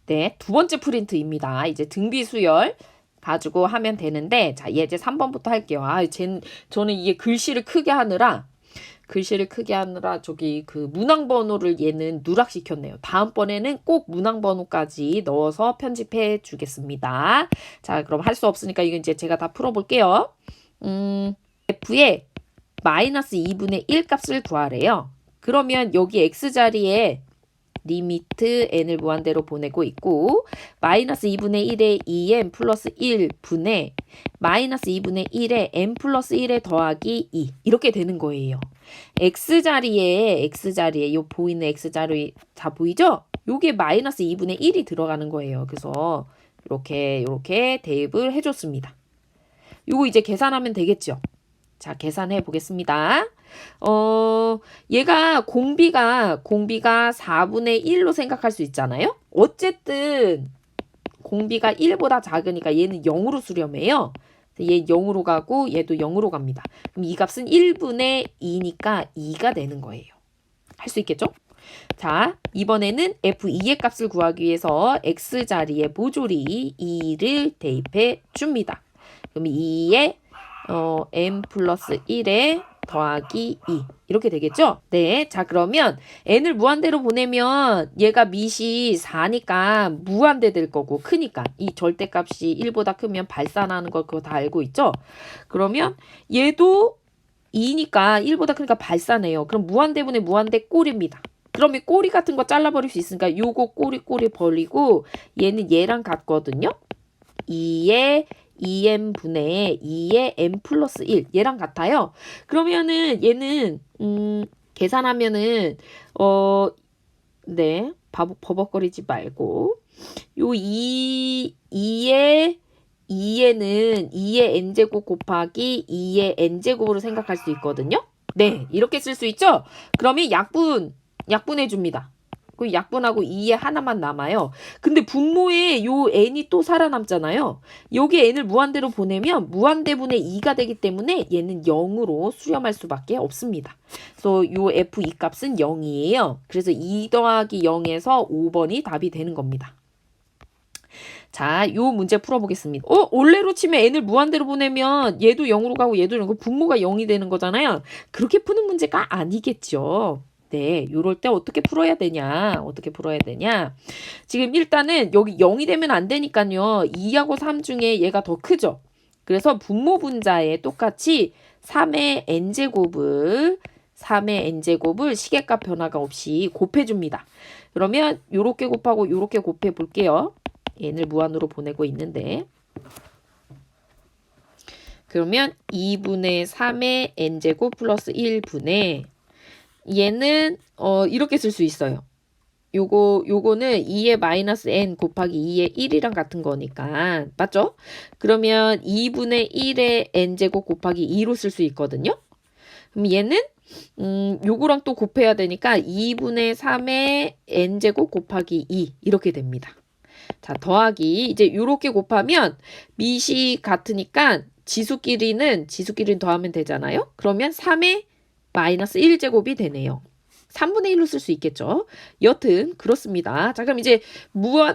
네, 두 번째 프린트입니다. 이제 등비 수열 가지고 하면 되는데, 자, 얘 이제 3번부터 할게요. 저는 이게 글씨를 크게 하느라 저기 그 문항 번호를 얘는 누락시켰네요. 다음번에는 꼭 문항 번호까지 넣어서 편집해 주겠습니다. 자, 그럼 할 수 없으니까 이거 이제 제가 다 풀어볼게요. F에 마이너스 2분의 1 값을 구하래요. 그러면 여기 X자리에 리미트 n을 무한대로 보내고 있고 마이너스 2분의 1에 2n 플러스 1분의 마이너스 2분의 1에 n 플러스 1에 더하기 2 이렇게 되는 거예요. X자리에 요 보이는 X자리 다 보이죠? 요게 마이너스 2분의 1이 들어가는 거예요. 그래서 이렇게 대입을 해줬습니다. 요거 이제 계산하면 되겠죠? 자, 계산해 보겠습니다. 얘가 공비가 4분의 1로 생각할 수 있잖아요? 어쨌든 공비가 1보다 작으니까 얘는 0으로 수렴해요. 얘 0으로 가고 얘도 0으로 갑니다. 그럼 이 값은 1분의 2니까 2가 되는 거예요. 할 수 있겠죠? 자, 이번에는 F2의 값을 구하기 위해서 X자리에 모조리 2를 대입해 줍니다. 그럼 2에 n 플러스 1에 더하기 2 이렇게 되겠죠? 네, 자 그러면 n을 무한대로 보내면 얘가 밑이 4니까 무한대 될 거고 크니까 이 절대값이 1보다 크면 발산하는 거 그거 다 알고 있죠? 그러면 얘도 2니까 1보다 크니까 발산해요. 그럼 무한대분의 무한대 꼴입니다. 그러면 꼬리 같은 거 잘라버릴 수 있으니까 요거 꼬리 버리고 얘는 얘랑 같거든요? 2에 2n분의 2의 n 플러스 1 얘랑 같아요. 그러면은 얘는 계산하면은 네 버벅거리지 말고 요 2의 2에는 2의 n제곱 곱하기 2의 n제곱으로 생각할 수 있거든요. 네 이렇게 쓸 수 있죠. 그러면 약분해 줍니다. 그 약분하고 2에 하나만 남아요. 근데 분모에 요 n이 또 살아남잖아요. 여기 n을 무한대로 보내면 무한대분의 2가 되기 때문에 얘는 0으로 수렴할 수밖에 없습니다. 그래서 요 f2 값은 0이에요. 그래서 2 더하기 0에서 5번이 답이 되는 겁니다. 자, 요 문제 풀어보겠습니다. 원래로 치면 n을 무한대로 보내면 얘도 0으로 가고 얘도 0으로 분모가 0이 되는 거잖아요. 그렇게 푸는 문제가 아니겠죠. 네, 요럴 때 어떻게 풀어야 되냐? 지금 일단은 여기 0이 되면 안 되니까요. 2하고 3 중에 얘가 더 크죠? 그래서 분모 분자에 똑같이 3의 n제곱을 시계값 변화가 없이 곱해줍니다. 그러면 요렇게 곱하고 요렇게 곱해 볼게요. n을 무한으로 보내고 있는데 그러면 2분의 3의 n제곱 플러스 1분의 얘는 이렇게 쓸 수 있어요. 요거는 2의 마이너스 n 곱하기 2의 1이랑 같은 거니까 맞죠? 그러면 2분의 1의 n제곱 곱하기 2로 쓸 수 있거든요. 그럼 얘는 요거랑 또 곱해야 되니까 2분의 3의 n제곱 곱하기 2 이렇게 됩니다. 자 더하기 이제 요렇게 곱하면 밑이 같으니까 지수끼리는 더하면 되잖아요. 그러면 3의 마이너스 1제곱이 되네요. 3분의 1로 쓸 수 있겠죠. 여튼 그렇습니다. 자 그럼 이제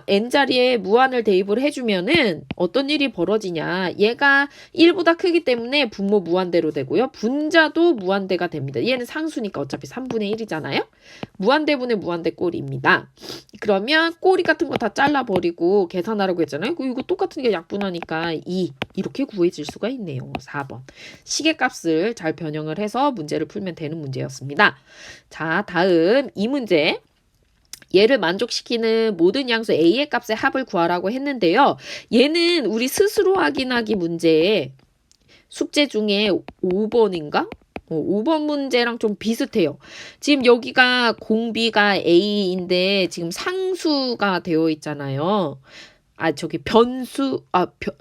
n자리에 무한을 대입을 해주면은 어떤 일이 벌어지냐. 얘가 1보다 크기 때문에 분모 무한대로 되고요. 분자도 무한대가 됩니다. 얘는 상수니까 어차피 3분의 1이잖아요. 무한대분의 무한대 꼴입니다. 그러면 꼬리 같은 거 다 잘라버리고 계산하라고 했잖아요. 이거 똑같은 게 약분하니까 2 이렇게 구해질 수가 있네요. 4번. 시계값을 잘 변형을 해서 문제를 풀면 되는 문제였습니다. 자 다음 이 문제. 얘를 만족시키는 모든 양수 A의 값의 합을 구하라고 했는데요. 얘는 우리 스스로 확인하기 문제에 숙제 중에 5번인가? 5번 문제랑 좀 비슷해요. 지금 여기가 공비가 A인데 지금 상수가 되어 있잖아요.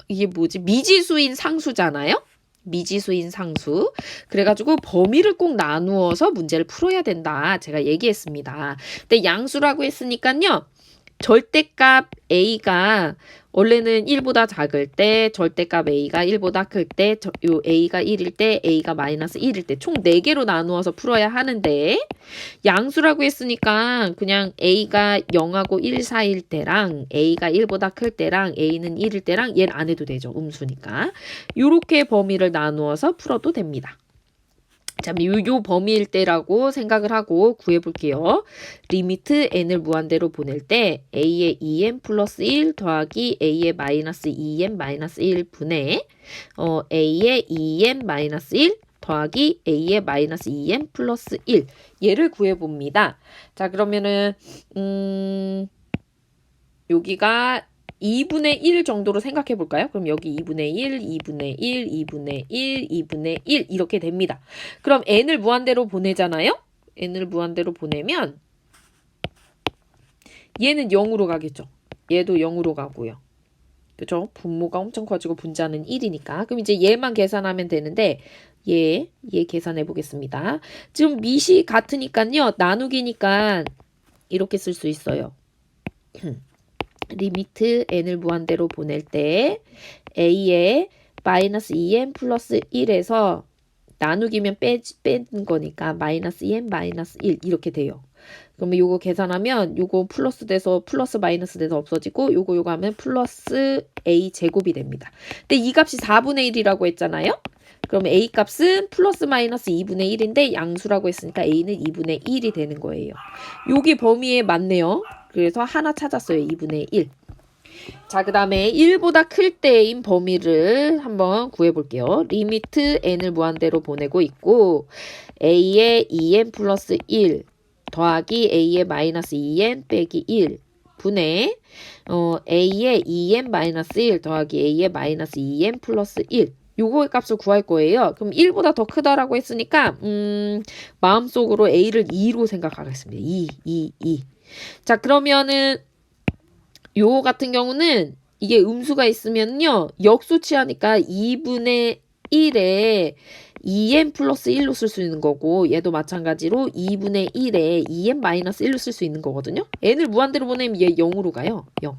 이게 뭐지? 미지수인 상수잖아요? 미지수인 상수. 그래가지고 범위를 꼭 나누어서 문제를 풀어야 된다. 제가 얘기했습니다. 근데 양수라고 했으니까요. 절대값 a가 원래는 1보다 작을 때, 절대값 a가 1보다 클 때, 요 a가 1일 때, a가 마이너스 1일 때 총 4개로 나누어서 풀어야 하는데 양수라고 했으니까 그냥 a가 0하고 1 사이일 때랑 a가 1보다 클 때랑 a는 1일 때랑 얘는 안 해도 되죠. 음수니까. 요렇게 범위를 나누어서 풀어도 됩니다. 자, 요 범위일 때라고 생각을 하고 구해볼게요. 리미트 n을 무한대로 보낼 때 a의 2n 플러스 1 더하기 a의 마이너스 2n 마이너스 1 분의 a의 2n 마이너스 1 더하기 a의 마이너스 2n 플러스 1 얘를 구해봅니다. 자, 그러면은 여기가 2분의 1 정도로 생각해 볼까요? 그럼 여기 2분의 1, 2분의 1, 2분의 1, 2분의 1 이렇게 됩니다. 그럼 n을 무한대로 보내잖아요? n을 무한대로 보내면 얘는 0으로 가겠죠. 얘도 0으로 가고요. 그죠? 분모가 엄청 커지고 분자는 1이니까. 그럼 이제 얘만 계산하면 되는데 얘 계산해 보겠습니다. 지금 밑이 같으니까요. 나누기니까 이렇게 쓸 수 있어요. 리미트 n을 무한대로 보낼 때 a의 마이너스 2n 플러스 1에서 나누기면 뺀 거니까 마이너스 2n 마이너스 1 이렇게 돼요. 그러면 요거 계산하면 요거 플러스 돼서 플러스 마이너스 돼서 없어지고 요거 하면 플러스 a 제곱이 됩니다. 근데 이 값이 4분의 1이라고 했잖아요. 그러면 a 값은 플러스 마이너스 2분의 1인데 양수라고 했으니까 a는 2분의 1이 되는 거예요. 여기 범위에 맞네요. 그래서 하나 찾았어요. 2분의 1. 자, 그 다음에 1보다 클 때인 범위를 한번 구해볼게요. 리미트 n을 무한대로 보내고 있고 a의 2n 플러스 1 더하기 a의 마이너스 2n 빼기 1 분의 a의 2n 마이너스 1 더하기 a의 마이너스 2n 플러스 1 요거의 값을 구할 거예요. 그럼 1보다 더 크다라고 했으니까 마음속으로 a를 2로 생각하겠습니다. 2. 자, 그러면은 요 같은 경우는 이게 음수가 있으면요. 역수치하니까 2분의 1에 2n 플러스 1로 쓸 수 있는 거고 얘도 마찬가지로 2분의 1에 2n 마이너스 1로 쓸 수 있는 거거든요. n을 무한대로 보내면 얘 0으로 가요. 0.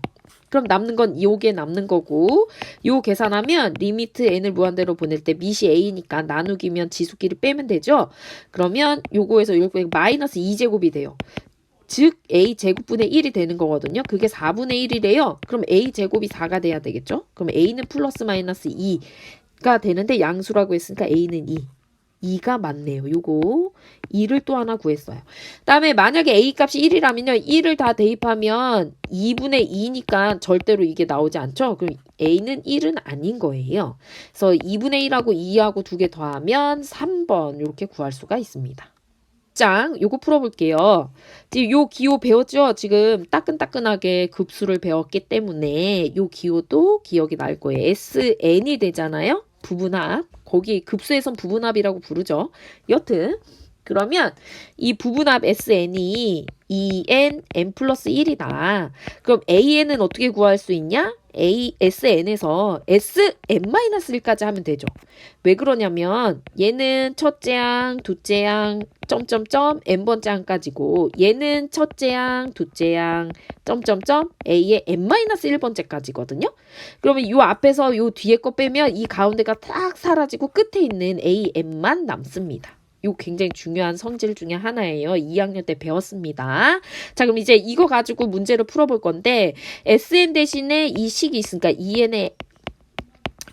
그럼 남는 건 요게 남는 거고 요 계산하면 리미트 n을 무한대로 보낼 때 밑이 a니까 나누기면 지수끼리 빼면 되죠. 그러면 요거에서 이렇게 마이너스 2제곱이 돼요. 즉 a제곱분의 1이 되는 거거든요. 그게 4분의 1이래요. 그럼 a제곱이 4가 돼야 되겠죠. 그럼 a는 플러스 마이너스 2가 되는데 양수라고 했으니까 a는 2. 2가 맞네요. 요거 2를 또 하나 구했어요. 다음에 만약에 a 값이 1이라면요. 1을 다 대입하면 2분의 2니까 절대로 이게 나오지 않죠. 그럼 a는 1은 아닌 거예요. 그래서 2분의 1하고 2하고 두 개 더하면 3번 이렇게 구할 수가 있습니다. 장 요거 풀어볼게요. 지금 요 기호 배웠죠? 지금 따끈따끈하게 급수를 배웠기 때문에 요 기호도 기억이 날 거예요. SN이 되잖아요. 부분합. 거기 급수에선 부분합이라고 부르죠. 여튼 그러면 이 부분합 SN이 2n, n 플러스 1이다. 그럼 AN은 어떻게 구할 수 있냐? SN에서 SN-1까지 하면 되죠. 왜 그러냐면 얘는 첫째 항, 둘째 항, 점점점 n번째 항까지고 얘는 첫째 항, 둘째 항, 점점점 A의 n-1번째까지거든요. 그러면 이 앞에서 이 뒤에 거 빼면 이 가운데가 딱 사라지고 끝에 있는 AN만 남습니다. 이거 굉장히 중요한 성질 중에 하나예요. 2학년 때 배웠습니다. 자, 그럼 이제 이거 가지고 문제를 풀어볼 건데 SN 대신에 이 식이 있으니까 2n에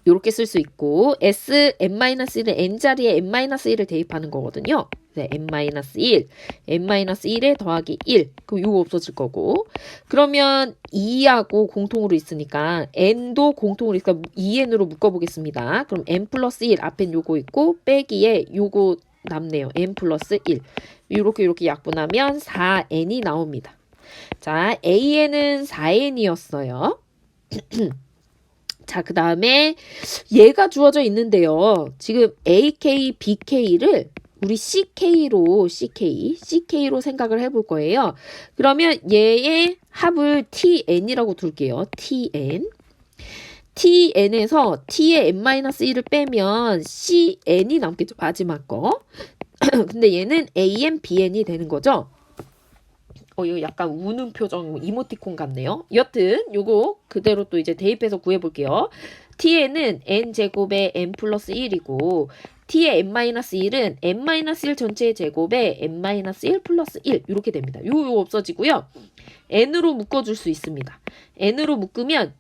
이렇게 쓸 수 있고 Sn-1은 n자리에 n-1을 대입하는 거거든요. 네, n-1, n-1에 더하기 1. 그럼 이거 없어질 거고. 그러면 2하고 공통으로 있으니까 n도 공통으로 있으니까 2n으로 묶어보겠습니다. 그럼 n 플러스 1 앞엔 요거 있고 빼기에 요거 남네요. n 플러스 1. 이렇게 약분하면 4n이 나옵니다. 자, an은 4n이었어요. 자, 그 다음에 얘가 주어져 있는데요. 지금 AK, BK를 우리 CK로 생각을 해볼 거예요. 그러면 얘의 합을 TN이라고 둘게요. TN. TN에서 T의 n-1을 빼면 CN이 남겠죠. 마지막 거. 근데 얘는 AN, BN이 되는 거죠. 이거 약간 우는 표정 이모티콘 같네요. 여튼 요거 그대로 또 이제 대입해서 구해볼게요. t에는 n제곱에 n 플러스 1이고 t의 n-1은 n-1 전체의 제곱에 n-1 플러스 1 이렇게 됩니다. 요 없어지고요. n으로 묶어줄 수 있습니다. n으로 묶으면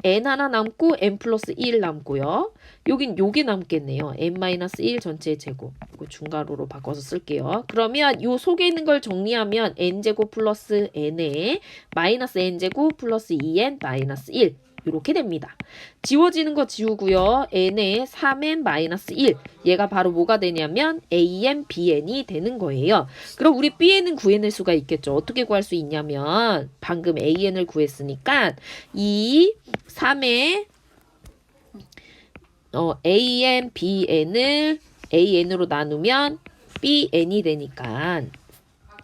n 하나 남고 n 플러스 1 남고요. 여긴 요게 남겠네요. n-1 전체의 제곱. 이거 중괄호로 바꿔서 쓸게요. 그러면 요 속에 있는 걸 정리하면 n제곱 플러스 n에 마이너스 n제곱 플러스 2n 마이너스 1 이렇게 됩니다. 지워지는 거 지우고요. n에 3n 마이너스 1 얘가 바로 뭐가 되냐면 an, bn이 되는 거예요. 그럼 우리 bn은 구해낼 수가 있겠죠. 어떻게 구할 수 있냐면 방금 an을 구했으니까 이 3의 an, bn을 an으로 나누면 bn이 되니까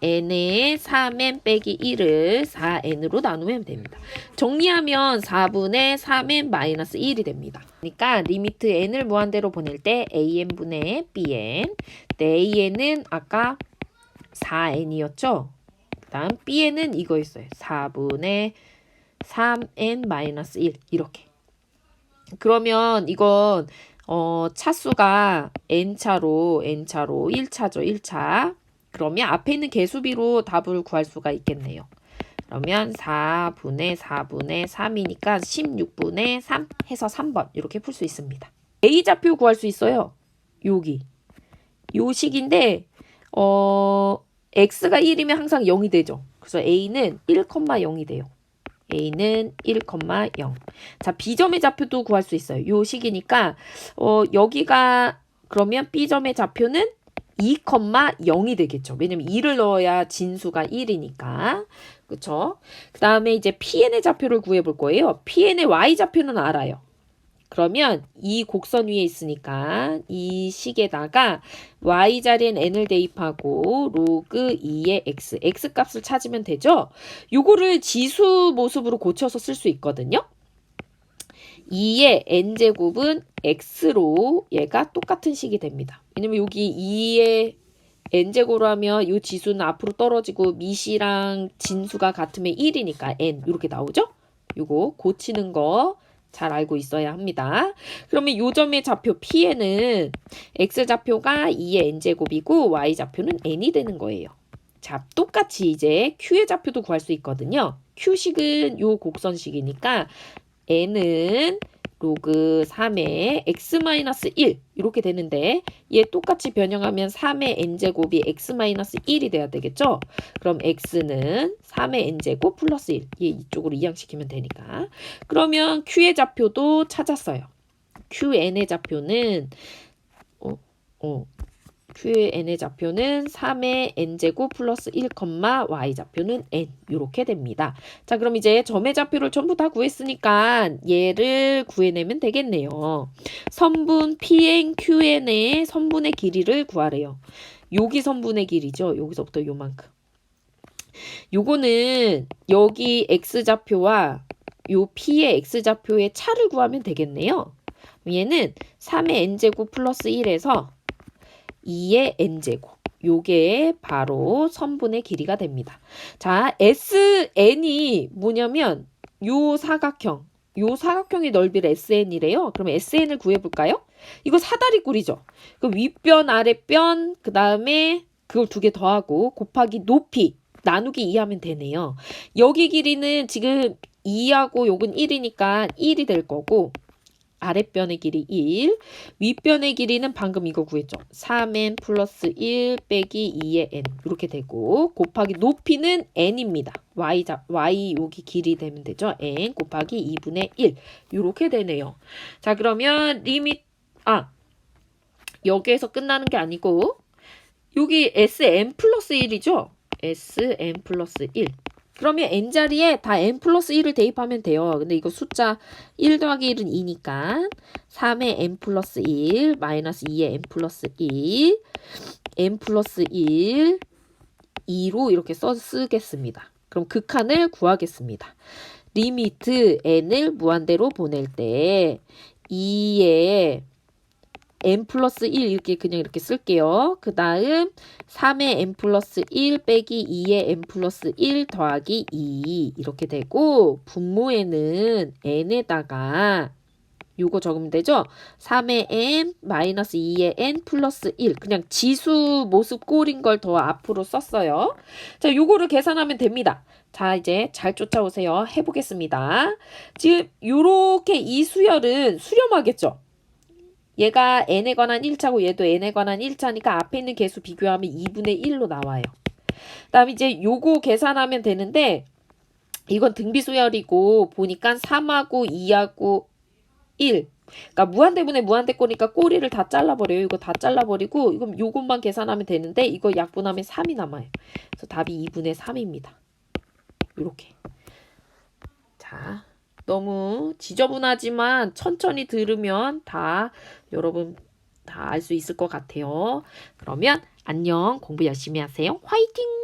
n에 3n 빼기 1을 4n으로 나누면 됩니다. 정리하면 4분의 3n 마이너스 1이 됩니다. 그러니까 리미트 n을 무한대로 보낼 때 an분의 bn an은 아까 4n이었죠? 그 다음 bn은 이거였어요. 4분의 3n 마이너스 1 이렇게. 그러면 이건 차수가 n차로 1차죠. 1차. 그러면 앞에 있는 개수비로 답을 구할 수가 있겠네요. 그러면 4분의 3이니까 16분의 3 해서 3번 이렇게 풀 수 있습니다. A좌표 구할 수 있어요. 여기. 요 식인데 X가 1이면 항상 0이 되죠. 그래서 A는 1,0이 돼요. A는 1,0. 자, B점의 좌표도 구할 수 있어요. 요 식이니까 여기가 그러면 B점의 좌표는 2,0이 되겠죠. 왜냐면 2를 넣어야 진수가 1이니까. 그쵸? 그 다음에 이제 PN의 좌표를 구해볼 거예요. PN의 Y좌표는 알아요. 그러면 이 곡선 위에 있으니까 이 식에다가 Y자리엔 N을 대입하고 로그 2의 X, X값을 찾으면 되죠? 요거를 지수 모습으로 고쳐서 쓸 수 있거든요. 2의 n제곱은 x로 얘가 똑같은 식이 됩니다. 왜냐면 여기 2의 n제곱으로 하면 이 지수는 앞으로 떨어지고 미시랑 진수가 같으면 1이니까 n 이렇게 나오죠? 요거 고치는 거 잘 알고 있어야 합니다. 그러면 요 점의 좌표 P에는 x좌표가 2의 n제곱이고 y좌표는 n이 되는 거예요. 자, 똑같이 이제 Q의 좌표도 구할 수 있거든요. Q식은 요 곡선식이니까 n은 로그 3의 x-1 이렇게 되는데 얘 똑같이 변형하면 3의 n제곱이 x-1이 돼야 되겠죠? 그럼 x는 3의 n제곱 플러스 1. 얘 이쪽으로 이항시키면 되니까. 그러면 q의 좌표도 찾았어요. qn의 좌표는 q의 n의 좌표는 3의 n제곱 플러스 1, y좌표는 n 이렇게 됩니다. 자, 그럼 이제 점의 좌표를 전부 다 구했으니까 얘를 구해내면 되겠네요. 선분 pn, qn의 선분의 길이를 구하래요. 여기 선분의 길이죠. 여기서부터 요만큼. 요거는 여기 x좌표와 요 p의 x좌표의 차를 구하면 되겠네요. 얘는 3의 n제곱 플러스 1에서 2의 n제곱. 요게 바로 선분의 길이가 됩니다. 자, SN이 뭐냐면 요 사각형의 넓이를 SN이래요. 그러면 SN을 구해볼까요? 이거 사다리꼴이죠. 그 윗변, 아랫변, 그 다음에 그걸 두 개 더하고 곱하기 높이 나누기 2 하면 되네요. 여기 길이는 지금 2하고 요건 1이니까 1이 될 거고 아랫변의 길이 1, 윗변의 길이는 방금 이거 구했죠. 3n 플러스 1 빼기 2의 n 이렇게 되고 곱하기 높이는 n입니다. y 여기 길이 되면 되죠. n 곱하기 2분의 1 이렇게 되네요. 자, 그러면 여기에서 끝나는 게 아니고 여기 sn 플러스 1이죠. sn 플러스 1. 그러면 n자리에 다 n 플러스 1을 대입하면 돼요. 근데 이거 숫자 1 더하기 1은 2니까 3의 n 플러스 1 마이너스 2의 n 플러스 1 n 플러스 1 2로 이렇게 쓰겠습니다. 그럼 극한을 구하겠습니다. 리미트 n을 무한대로 보낼 때 2의 n 플러스 1 이렇게 그냥 이렇게 쓸게요. 그 다음 3의 n 플러스 1 빼기 2의 n 플러스 1 더하기 2 이렇게 되고 분모에는 n에다가 요거 적으면 되죠? 3의 n 마이너스 2의 n 플러스 1 그냥 지수 모습 꼴인 걸 더 앞으로 썼어요. 자, 요거를 계산하면 됩니다. 자, 이제 잘 쫓아오세요. 해보겠습니다. 지금 요렇게 이 수열은 수렴하겠죠? 얘가 n에 관한 1차고 얘도 n에 관한 1차니까 앞에 있는 개수 비교하면 2분의 1로 나와요. 그 다음 이제 요거 계산하면 되는데 이건 등비수열이고 보니까 3하고 2하고 1. 그러니까 무한대분의 무한대꼴이니까 꼬리를 다 잘라버려요. 이거 다 잘라버리고 이건 요것만 계산하면 되는데 이거 약분하면 3이 남아요. 그래서 답이 2분의 3입니다. 이렇게. 자, 너무 지저분하지만 천천히 들으면 다 여러분 다 알 수 있을 것 같아요. 그러면 안녕. 공부 열심히 하세요. 화이팅!